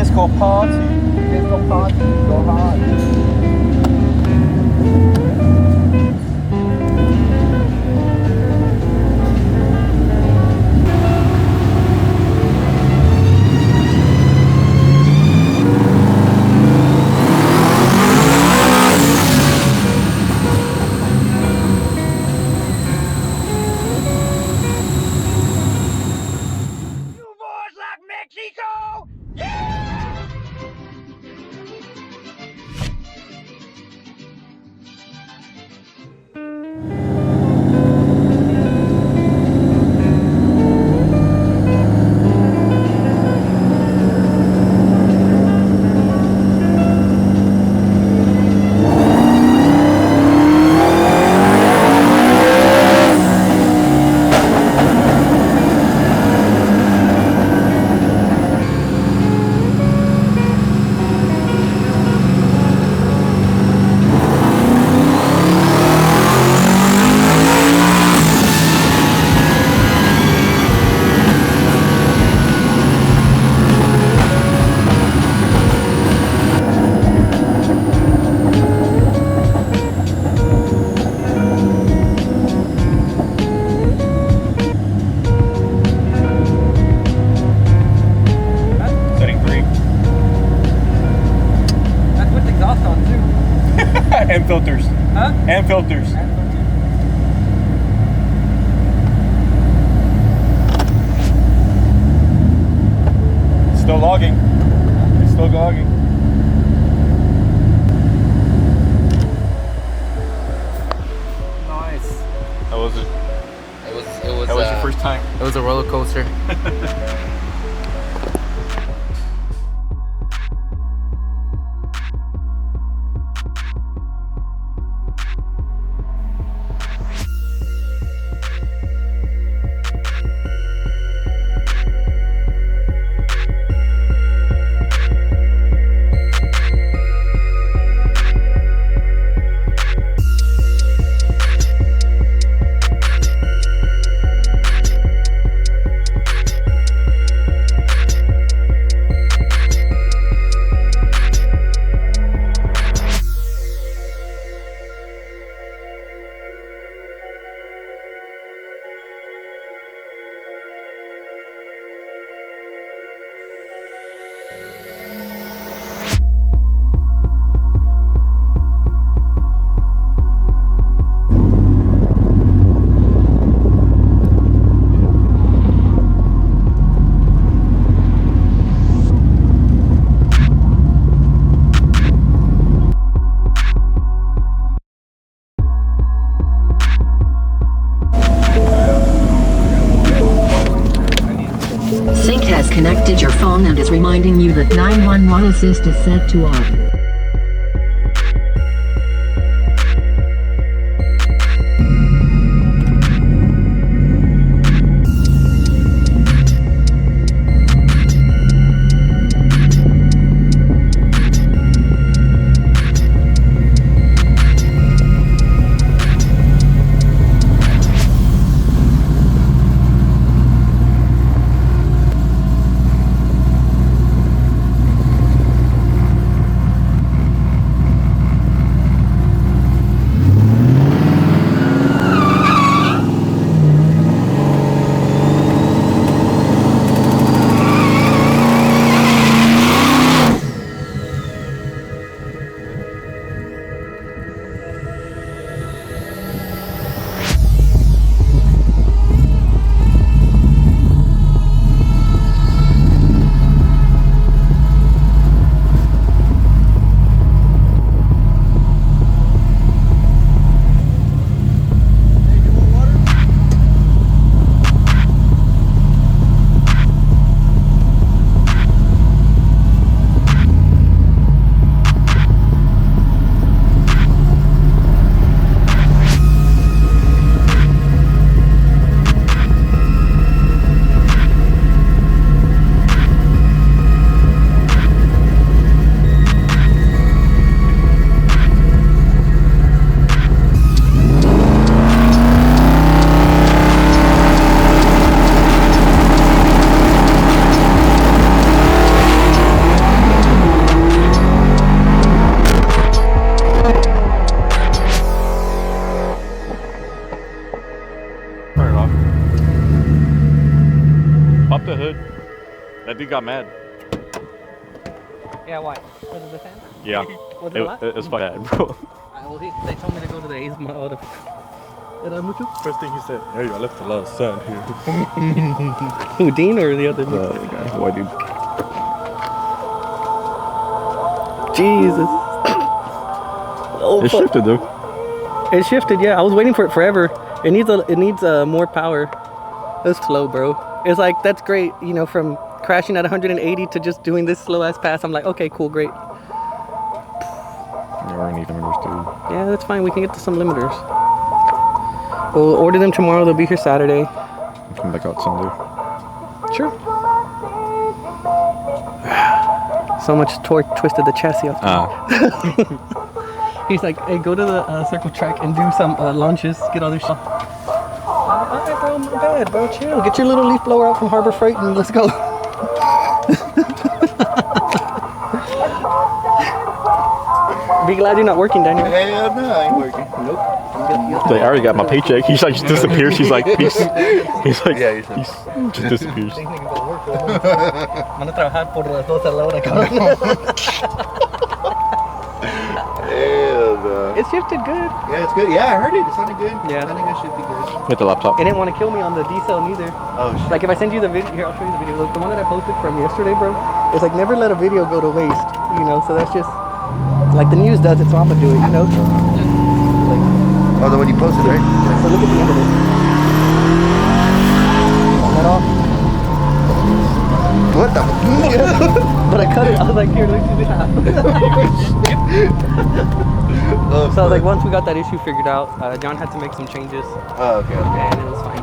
Disco party. Disco party. Go hard. And filters. Huh? And filters. Still logging. It's still logging. Nice. How was it? It was That was your first time. It was a roller coaster. Sync has connected your phone and is reminding you that 911 assist is set to off. He got mad. Yeah, why? Because of the sand? Yeah. Was it a lot? It was bad, bro. Well, they told me to go to the A's. First thing he said, hey, I left a lot of sand here. Who, Dean or the other The guy, white dude. Jesus. Oh, It shifted though. It shifted, yeah. I was waiting for it forever. It needs more power. That's slow, bro. It's like, that's great, you know, from crashing at 180 to just doing this slow ass pass. I'm like, okay, cool, great. You already need limiters too. Yeah, that's fine. We can get to some limiters. We'll order them tomorrow. They'll be here Saturday. Come back out Sunday. Sure. So much torque twisted the chassis off. He's like, hey, go to the circle track and do some launches. Get all this shit. Alright, bro, not bad, bro. Chill. Get your little leaf blower out from Harbor Freight and let's go. Be glad you're not working, Daniel. Hell no, I ain't working. Nope. I already got my paycheck. He's like, just disappears. He's like, peace. He's like, Yeah, he just disappears. Van a trabajar por las 12 a la hora, cabrón. Hell no. It shifted good. Yeah, it's good. Yeah, I heard it. It sounded good. Yeah. I think it should be good. Hit the laptop. It didn't want to kill me on the D-cell neither. Oh, shit. Like if I send you the video, here I'll show you the video. Look, the one that I posted from yesterday, bro. It's like never let a video go to waste, you know. So that's just like the news does it, so I'm gonna do it, you know. Just, like, Oh, the one you posted, right? so look at the end of it. Turn that off. What the? But I cut it. I was like, here, let me see this. Oh, So like once we got that issue figured out, John had to make some changes, Oh, okay. and it was fine.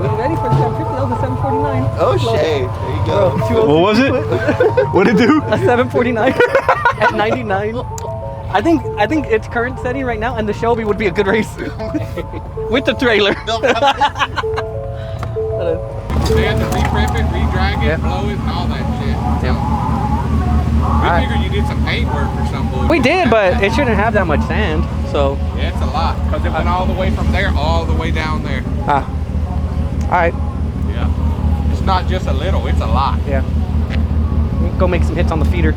We were ready for the 750. That was a 749. Oh, shit. There you go. What was it? What did it do? A 749 at 99. I think its current setting right now and the Shelby would be a good race with the trailer. They had to re-prep it, re-drag it, blow it, and all that shit. We figured you did some paint work or something. We did, but it shouldn't have that much sand. So, Yeah, it's a lot, because it went all the way from there, all the way down there. all right, Yeah. It's not just a little, it's a lot. yeah. Go make some hits on the feeder.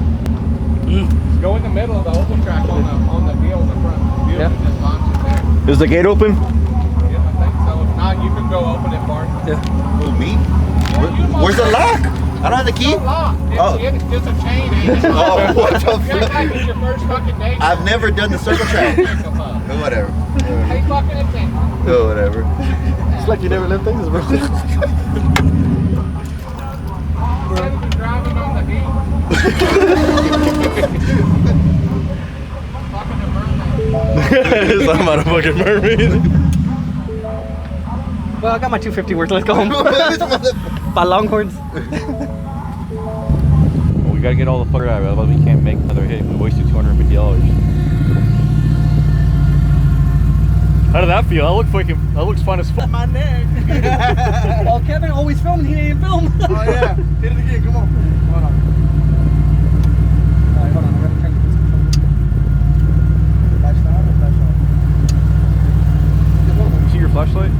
Just go in the middle of the open track on the wheel in the front. Wheel Yeah. and just launch it there. Is the gate open? Yeah, I think so. If not, you can go open it, Bart. Who, me? Where's the lock? I don't have the key. It's a lock. Oh. It's just a chain. Ain't it? Oh, what the You act fuck? like it's your first fucking day. I've never done the circle track. Oh, whatever. Hey, fucking attention. Oh, whatever. It's like you never left Texas, bro. Instead of just driving on the beat. Fucking a mermaid. It's like about a fucking mermaid. Well, I got my 250 worth. Let's go home. By Longhorns. Well, we gotta get all the fucker out, otherwise we can't make another hit. We wasted $250. How did that feel? That looks fun as fuck. My neck. Oh, Kevin always filming. He didn't film. Oh, yeah. Hit it again. Come on. Hold on. Alright, hold on. I gotta turn this Flash on or flash off? You see your flashlight?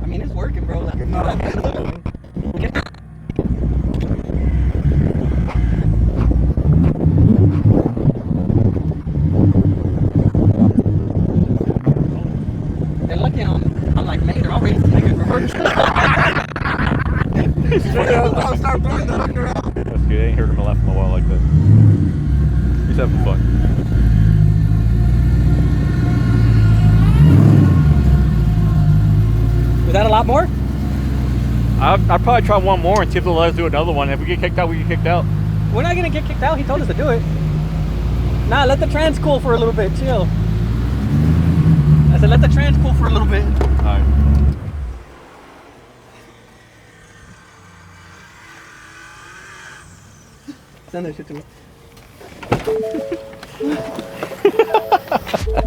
I mean, it's working, bro. Like, they're lucky I'm like Mater. I'll race like a reverse. I'll start throwing the hook around. That's good. I ain't heard him laugh in a while like that. He's having fun. Was that a lot more? I'd probably try one more and see if they'll let us do another one. If we get kicked out, we get kicked out. We're not gonna get kicked out. He told us to do it. Nah, let the trans cool for a little bit. Chill. I said let the trans cool for a little bit. Alright. Send that shit to me.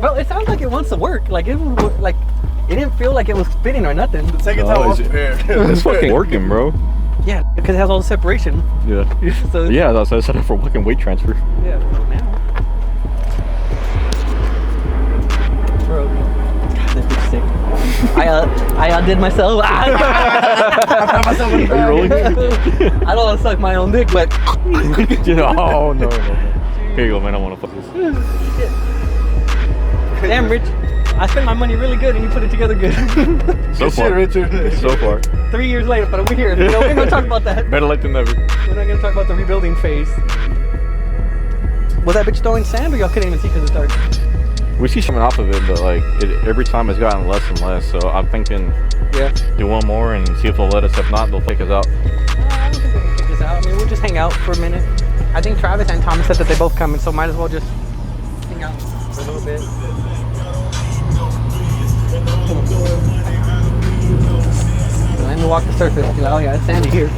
Bro, it sounds like it wants to work. Like it was like it didn't feel like it was spinning or nothing. Second time time I I was was prepared. It's fucking working, bro. Yeah, because because it has all the separation. Yeah. So Yeah, that's set up for fucking weight transfer. yeah. Now. Bro, God, that bitch sick. I outdid myself. Are you rolling? I don't want to suck my own dick, but Oh no. Here you go, man. I want to fuck this. damn, Rich. I spent my money really good and you put it together good. So far, Richard. so far. 3 years later, but we're here. You know, we're gonna talk about that. Better late than never. We're not gonna talk about the rebuilding phase. Was that bitch throwing sand or y'all couldn't even see because it's dark? We see something off of it, but like every time it's gotten less and less. So I'm thinking, Yeah. do one more and see if they'll let us. If not, they'll take us out. I don't think we can kick this out. I mean, we'll just hang out for a minute. I think Travis and Thomas said that they both coming, so might as well just hang out for a little bit. Let me walk the surface. Oh yeah, it's sandy here.